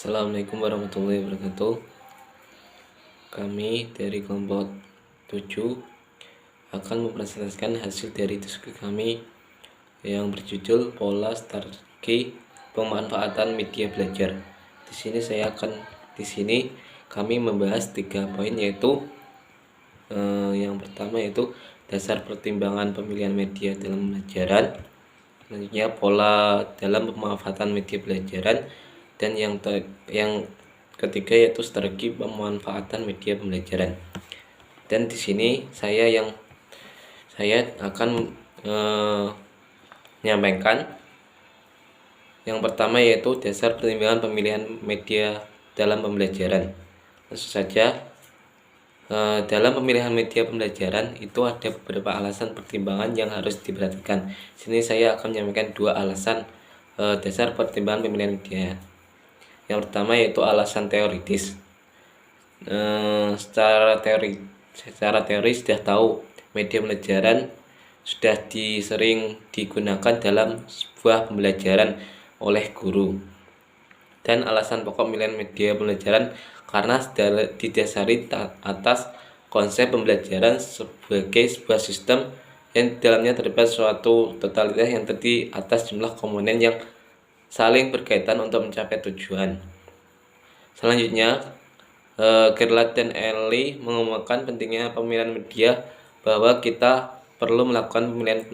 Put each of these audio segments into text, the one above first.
Assalamualaikum warahmatullahi wabarakatuh. Kami dari kelompok 7 akan mempresentasikan hasil dari diskusi kami yang berjudul Pola Strategi Pemanfaatan Media Belajar. Di sini kami membahas 3 poin, yaitu yang pertama yaitu dasar pertimbangan pemilihan media dalam pembelajaran, selanjutnya pola dalam pemanfaatan media pembelajaran, dan yang ketiga yaitu strategi pemanfaatan media pembelajaran. Dan di sini saya akan menyampaikan yang pertama yaitu dasar pertimbangan pemilihan media dalam pembelajaran. Langsung saja, dalam pemilihan media pembelajaran itu ada beberapa alasan pertimbangan yang harus diperhatikan. Di sini saya akan menyampaikan 2 alasan dasar pertimbangan pemilihan media. Yang pertama yaitu alasan teoritis. Secara teori sudah tahu media pembelajaran sudah sering digunakan dalam sebuah pembelajaran oleh guru. Dan alasan pokok pemilihan media pembelajaran karena didasari atas konsep pembelajaran sebagai sebuah sistem yang di dalamnya terdapat suatu totalitas yang terdiri atas jumlah komponen yang saling berkaitan untuk mencapai tujuan. Selanjutnya, Gerlach dan Early mengemukakan pentingnya pemilihan media, bahwa kita perlu melakukan pemilihan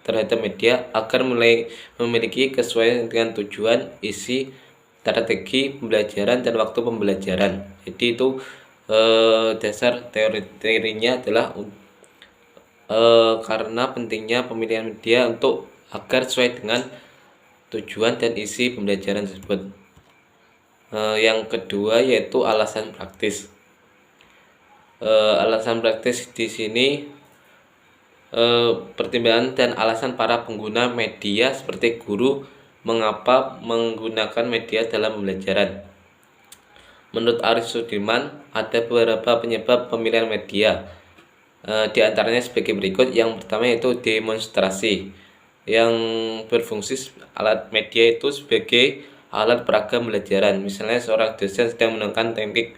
terhadap media agar memiliki kesesuaian dengan tujuan, isi, strategi pembelajaran, dan waktu pembelajaran. Jadi itu dasar teorinya adalah karena pentingnya pemilihan media untuk agar sesuai dengan tujuan dan isi pembelajaran tersebut. Yang kedua yaitu alasan praktis. Alasan praktis di sini pertimbangan dan alasan para pengguna media seperti guru mengapa menggunakan media dalam pembelajaran. Menurut Arif Sudirman, ada beberapa penyebab pemilihan media. Di antaranya sebagai berikut. Yang pertama yaitu demonstrasi, yang berfungsi alat media itu sebagai alat peraga pembelajaran. Misalnya seorang dosen sedang menggunakan teknik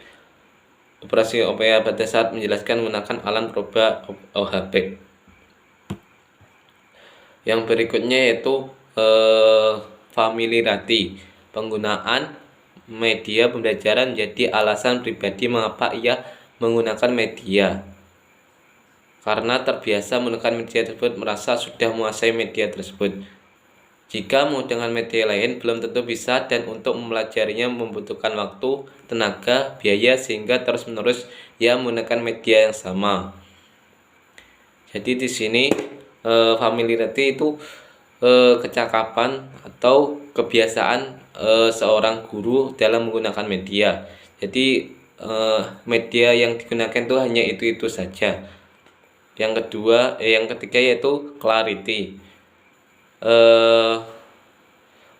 operasi OPA pada saat menjelaskan menggunakan alat proba OHB. Yang berikutnya yaitu familiarity, penggunaan media pembelajaran jadi alasan pribadi mengapa ia menggunakan media. Karena terbiasa menggunakan media tersebut, merasa sudah menguasai media tersebut. Jika menggunakan media lain belum tentu bisa, dan untuk mempelajarinya membutuhkan waktu, tenaga, biaya, sehingga terus-menerus ia menggunakan media yang sama. Jadi di sini familiarity itu kecakapan atau kebiasaan seorang guru dalam menggunakan media. Jadi media yang digunakan itu hanya itu saja. Yang ketiga yaitu clarity.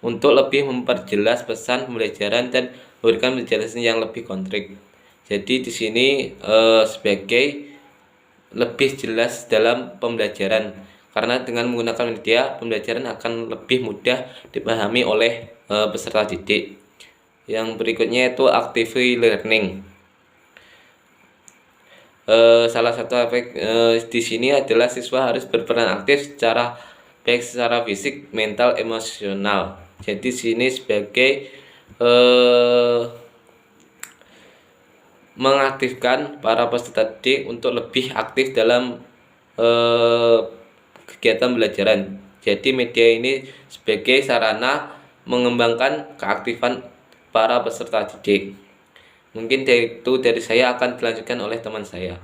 Untuk lebih memperjelas pesan pembelajaran dan memberikan penjelasan yang lebih konkret. Jadi di sini sebagai lebih jelas dalam pembelajaran, karena dengan menggunakan media pembelajaran akan lebih mudah dipahami oleh peserta didik. Yang berikutnya itu active learning. Salah satu efek di sini adalah siswa harus berperan aktif baik secara fisik, mental, emosional. Jadi sini sebagai mengaktifkan para peserta didik untuk lebih aktif dalam kegiatan pembelajaran. Jadi media ini sebagai sarana mengembangkan keaktifan para peserta didik. Mungkin dari saya akan dilanjutkan oleh teman saya.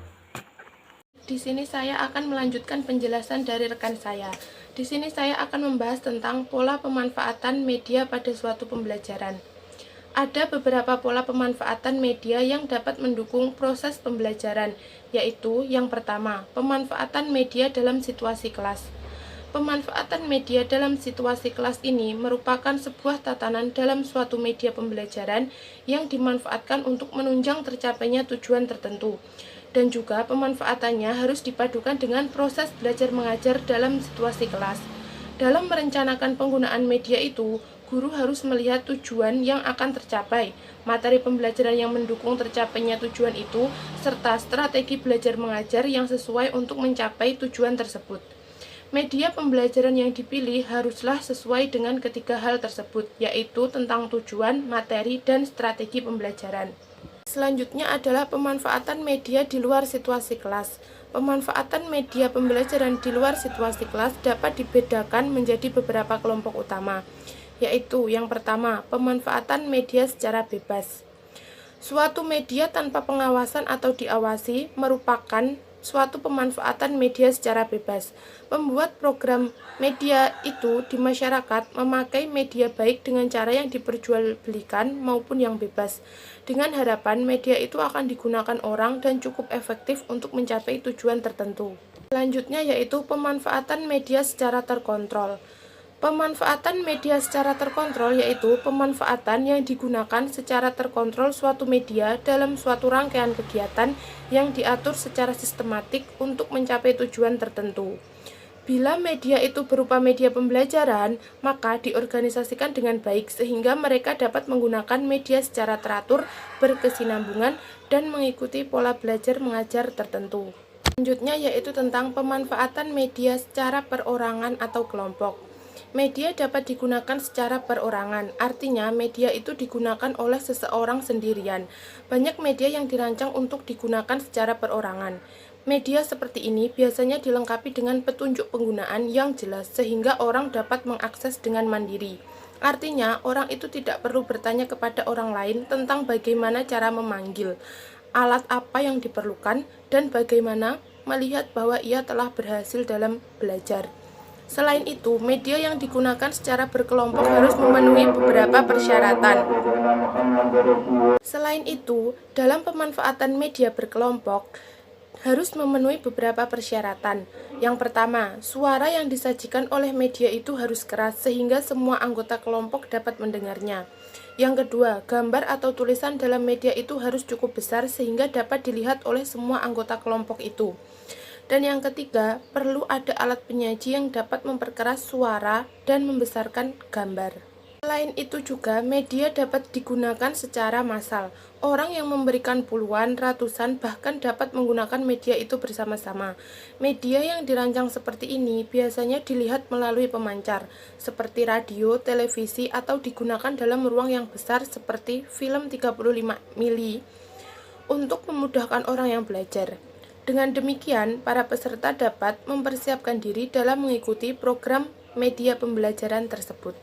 Di sini saya akan melanjutkan penjelasan dari rekan saya. Di sini saya akan membahas tentang pola pemanfaatan media pada suatu pembelajaran. Ada beberapa pola pemanfaatan media yang dapat mendukung proses pembelajaran, yaitu yang pertama, pemanfaatan media dalam situasi kelas. Pemanfaatan media dalam situasi kelas ini merupakan sebuah tatanan dalam suatu media pembelajaran yang dimanfaatkan untuk menunjang tercapainya tujuan tertentu. Dan juga pemanfaatannya harus dipadukan dengan proses belajar mengajar dalam situasi kelas. Dalam merencanakan penggunaan media itu, guru harus melihat tujuan yang akan tercapai, materi pembelajaran yang mendukung tercapainya tujuan itu, serta strategi belajar mengajar yang sesuai untuk mencapai tujuan tersebut. Media pembelajaran yang dipilih haruslah sesuai dengan ketiga hal tersebut, yaitu tentang tujuan, materi, dan strategi pembelajaran. Selanjutnya adalah pemanfaatan media di luar situasi kelas. Pemanfaatan media pembelajaran di luar situasi kelas dapat dibedakan menjadi beberapa kelompok utama, yaitu yang pertama, pemanfaatan media secara bebas. Suatu media tanpa pengawasan atau diawasi merupakan suatu pemanfaatan media secara bebas. Pembuat program media itu di masyarakat memakai media baik dengan cara yang diperjualbelikan maupun yang bebas, dengan harapan media itu akan digunakan orang dan cukup efektif untuk mencapai tujuan tertentu. Selanjutnya yaitu pemanfaatan media secara terkontrol. Pemanfaatan media secara terkontrol yaitu pemanfaatan yang digunakan secara terkontrol suatu media dalam suatu rangkaian kegiatan yang diatur secara sistematik untuk mencapai tujuan tertentu. Bila media itu berupa media pembelajaran, maka diorganisasikan dengan baik sehingga mereka dapat menggunakan media secara teratur, berkesinambungan, dan mengikuti pola belajar mengajar tertentu. Selanjutnya yaitu tentang pemanfaatan media secara perorangan atau kelompok. Media dapat digunakan secara perorangan, artinya media itu digunakan oleh seseorang sendirian. Banyak media yang dirancang untuk digunakan secara perorangan. Media seperti ini biasanya dilengkapi dengan petunjuk penggunaan yang jelas sehingga orang dapat mengakses dengan mandiri. Artinya, orang itu tidak perlu bertanya kepada orang lain tentang bagaimana cara memanggil, alat apa yang diperlukan, dan bagaimana melihat bahwa ia telah berhasil dalam belajar. Selain itu, media yang digunakan secara berkelompok harus memenuhi beberapa persyaratan. Selain itu, dalam pemanfaatan media berkelompok harus memenuhi beberapa persyaratan. Yang pertama, suara yang disajikan oleh media itu harus keras sehingga semua anggota kelompok dapat mendengarnya. Yang kedua, gambar atau tulisan dalam media itu harus cukup besar sehingga dapat dilihat oleh semua anggota kelompok itu. Dan yang ketiga, perlu ada alat penyaji yang dapat memperkeras suara dan membesarkan gambar. Selain itu juga, media dapat digunakan secara massal. Orang yang memberikan puluhan, ratusan, bahkan dapat menggunakan media itu bersama-sama. Media yang dirancang seperti ini biasanya dilihat melalui pemancar, seperti radio, televisi, atau digunakan dalam ruang yang besar seperti film 35 mili untuk memudahkan orang yang belajar. Dengan demikian, para peserta dapat mempersiapkan diri dalam mengikuti program media pembelajaran tersebut.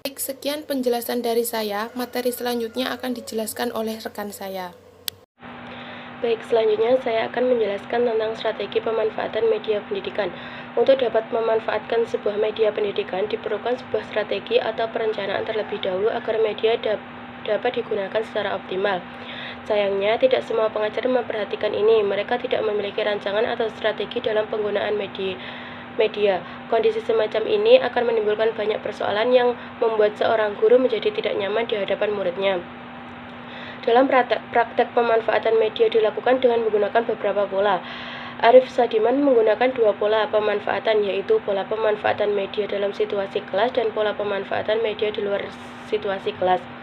Baik, sekian penjelasan dari saya. Materi selanjutnya akan dijelaskan oleh rekan saya. Baik, selanjutnya saya akan menjelaskan tentang strategi pemanfaatan media pendidikan. Untuk dapat memanfaatkan sebuah media pendidikan, diperlukan sebuah strategi atau perencanaan terlebih dahulu agar media dapat digunakan secara optimal. Sayangnya, tidak semua pengajar memperhatikan ini. Mereka tidak memiliki rancangan atau strategi dalam penggunaan media. Kondisi semacam ini akan menimbulkan banyak persoalan yang membuat seorang guru menjadi tidak nyaman di hadapan muridnya. Dalam praktek pemanfaatan media dilakukan dengan menggunakan beberapa pola. Arif Sadiman menggunakan dua pola pemanfaatan, yaitu pola pemanfaatan media dalam situasi kelas dan pola pemanfaatan media di luar situasi kelas.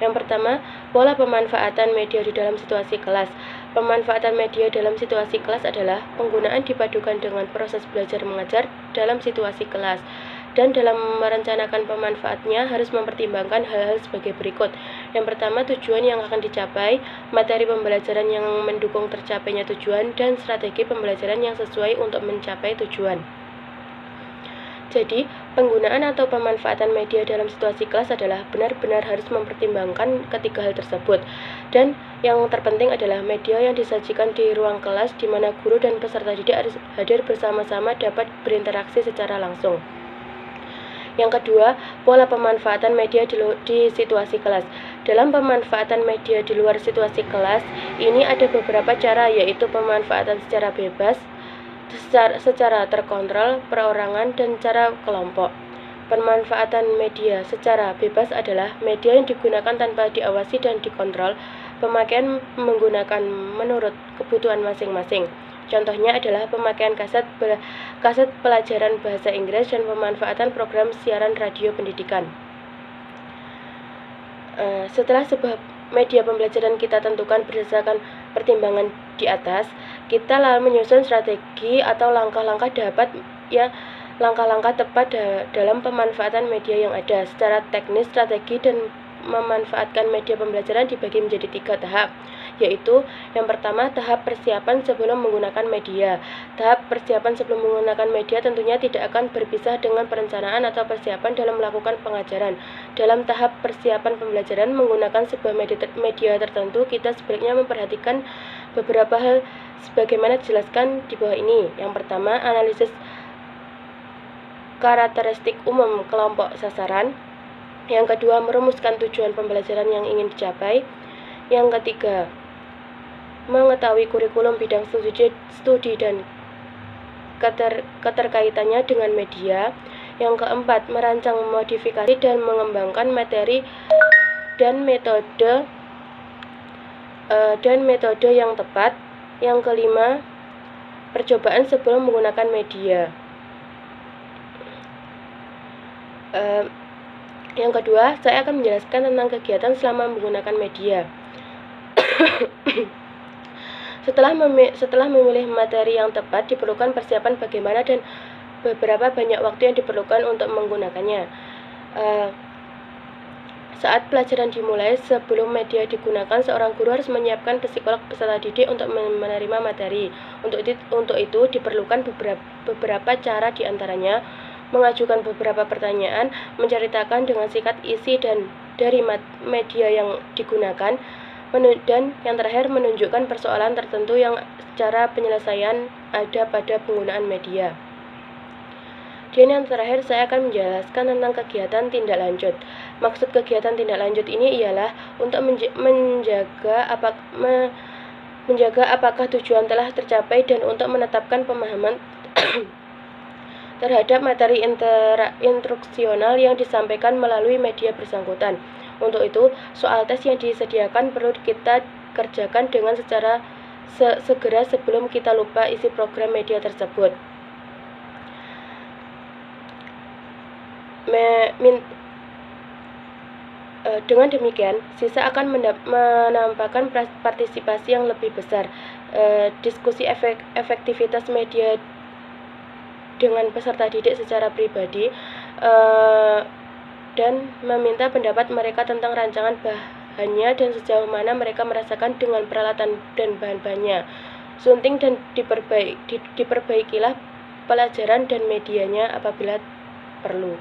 Yang pertama, pola pemanfaatan media di dalam situasi kelas. Pemanfaatan media dalam situasi kelas adalah penggunaan dipadukan dengan proses belajar mengajar dalam situasi kelas. Dan dalam merencanakan pemanfaatnya harus mempertimbangkan hal-hal sebagai berikut. Yang pertama, tujuan yang akan dicapai, materi pembelajaran yang mendukung tercapainya tujuan, dan strategi pembelajaran yang sesuai untuk mencapai tujuan. Jadi, penggunaan atau pemanfaatan media dalam situasi kelas adalah benar-benar harus mempertimbangkan ketiga hal tersebut. Dan yang terpenting adalah media yang disajikan di ruang kelas di mana guru dan peserta didik harus hadir bersama-sama dapat berinteraksi secara langsung. Yang kedua, pola pemanfaatan media di situasi kelas. Dalam pemanfaatan media di luar situasi kelas, ini ada beberapa cara, yaitu pemanfaatan secara bebas, secara terkontrol, perorangan, dan cara kelompok. Pemanfaatan media secara bebas adalah media yang digunakan tanpa diawasi dan dikontrol, pemakaian menggunakan menurut kebutuhan masing-masing. Contohnya adalah pemakaian kaset pelajaran bahasa Inggris dan pemanfaatan program siaran radio pendidikan. Setelah sebuah media pembelajaran kita tentukan berdasarkan pertimbangan di atas, kita lalu menyusun strategi atau langkah-langkah tepat dalam pemanfaatan media yang ada. Secara teknis, strategi dan memanfaatkan media pembelajaran dibagi menjadi 3 tahap, yaitu yang pertama, tahap persiapan sebelum menggunakan media. Tahap persiapan sebelum menggunakan media tentunya tidak akan berpisah dengan perencanaan atau persiapan dalam melakukan pengajaran. Dalam tahap persiapan pembelajaran menggunakan sebuah media tertentu, kita sebaiknya memperhatikan beberapa hal sebagaimana dijelaskan di bawah ini. Yang pertama, analisis karakteristik umum kelompok sasaran. Yang kedua, merumuskan tujuan pembelajaran yang ingin dicapai. Yang ketiga, mengetahui kurikulum bidang studi dan keterkaitannya dengan media. Yang keempat, merancang, modifikasi, dan mengembangkan materi dan metode yang tepat. Yang kelima, percobaan sebelum menggunakan media. Yang kedua, saya akan menjelaskan tentang kegiatan selama menggunakan media. Setelah memilih materi yang tepat, diperlukan persiapan bagaimana dan beberapa banyak waktu yang diperlukan untuk menggunakannya. Saat pelajaran dimulai, sebelum media digunakan, seorang guru harus menyiapkan psikolog peserta didik untuk menerima materi. Untuk itu diperlukan beberapa cara, diantaranya mengajukan beberapa pertanyaan, menceritakan dengan singkat isi dan dari media yang digunakan, dan yang terakhir menunjukkan persoalan tertentu yang secara penyelesaian ada pada penggunaan media. Dan yang terakhir, saya akan menjelaskan tentang kegiatan tindak lanjut. Maksud kegiatan tindak lanjut ini ialah untuk menjaga apakah tujuan telah tercapai dan untuk menetapkan pemahaman terhadap materi instruksional yang disampaikan melalui media bersangkutan. Untuk itu, soal tes yang disediakan perlu kita kerjakan dengan segera sebelum kita lupa isi program media tersebut. Dengan demikian, siswa akan menampakkan partisipasi yang lebih besar, diskusi efektivitas media dengan peserta didik secara pribadi, dan meminta pendapat mereka tentang rancangan bahannya dan sejauh mana mereka merasakan dengan peralatan dan bahan-bahannya. Sunting dan diperbaikilah pelajaran dan medianya apabila perlu.